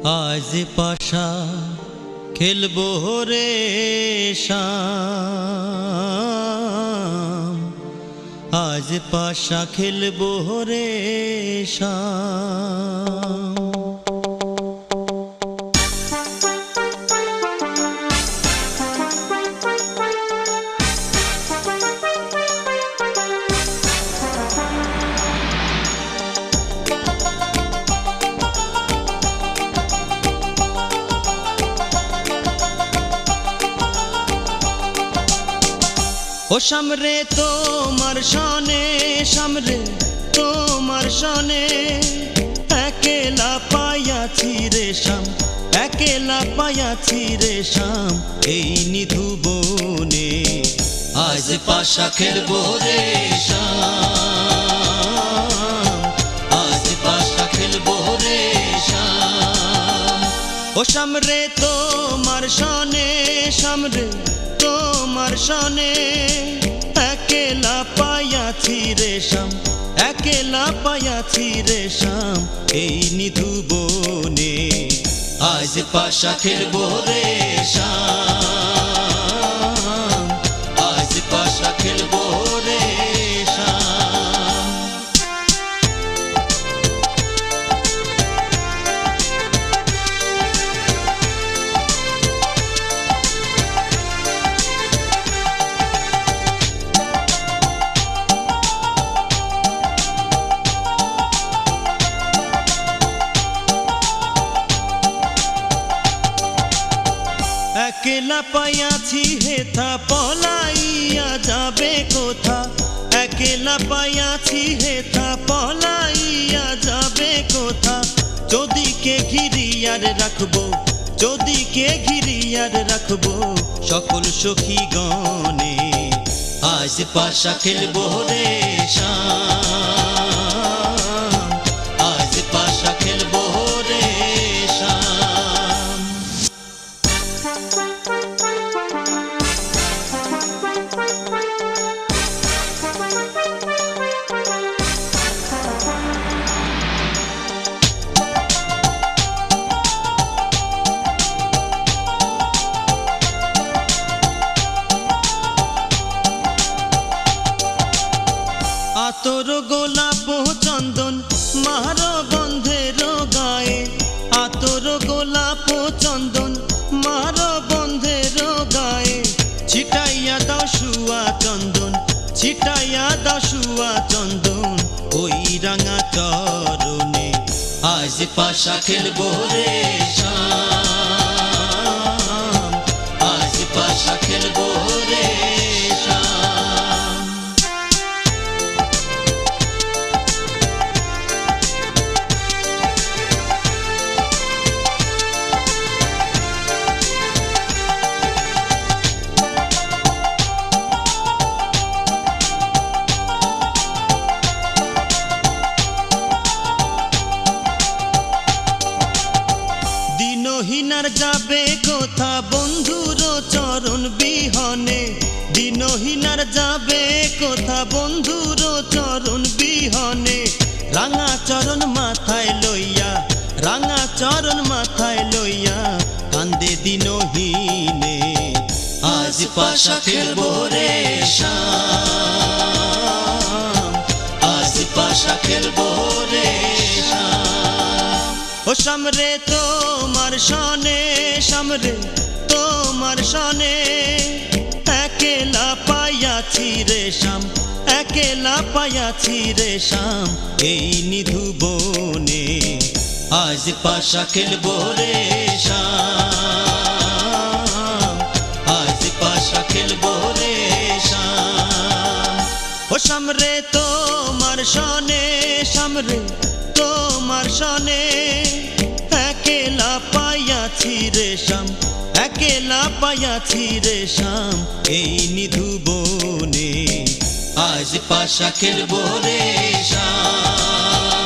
আজ পাশা খেলবো রে শাম, আজ পাশা খেলবো রে শাম। ও সামরে তোমার সনে, সামরে তোমার সনে, একেলা পাইয়াছি রে শাম, একেলা পাইয়াছি রে শাম এই নিধু বনে। আজ পাশা খেলবো রে শাম, আজ পাশা খেলবো রে শাম। ও সামরে তোমার সনে, সামরে তোমার সনে, একেলা পাইয়াছি রে শাম, একেলা পাইয়াছি রে শাম এই নিধু বনে। আজ পাশা খেলবো রে শাম, আজ পাশা খেলবো রে শাম। একেলা পাইয়াছি হেথা পলাইয়া যাবে কোথা, একেলা পাইয়াছি হেথা পলাইয়া যাবে কোথা। যদিকে ঘিরিয়ার রাখবো, যদিকে ঘিরিয়ার রাখবো সকল সখী গণে। আজ পাশা খেলবো রে শাম, আজ পাশা খেলবো রে শাম। আতর গোলাপ চন্দন মার বন্ধের গায়ে, আতর গোলাপ চন্দন মার বন্ধের গায়ে। ছিটাইয়া দাও শুয়া চন্দন, ছিটাইয়া দাও শুয়া চন্দন ওই রাঙা চরণে। আজ পাশা খেলবো রে শাম, আজ পাশা খেলবো রে শাম। দিনহীনার যাবে কোথা বন্ধুর চরণ বিহনে, দিনহীনার যাবে কোথা বন্ধুর চরণ বিহনে। রাঙা চরণ মাথায় লইয়া, রাঙা চরণ মাথায় লইয়া কান্দে দিনহীনে। আজ পাশা খেলবো রে শাম, আজ পাশা খেলবো রে শাম। ও সামরে তোমার সনে, সামরে তোমার সনে, একেলা পাইয়াছি রে শাম, একেলা পাইয়াছি রে শাম এই নিধু বনে। আজ পাশা খেলবো রে শাম, আজ পাশা খেলবো রে শাম। ও সামরে তোমার সনে, সামরে তোমার সনে, একেলা পাইয়াছি রে শাম, একেলা পাইয়াছি রে শাম এই নিধু বনে। আজ পাশা খেলবো রে শাম।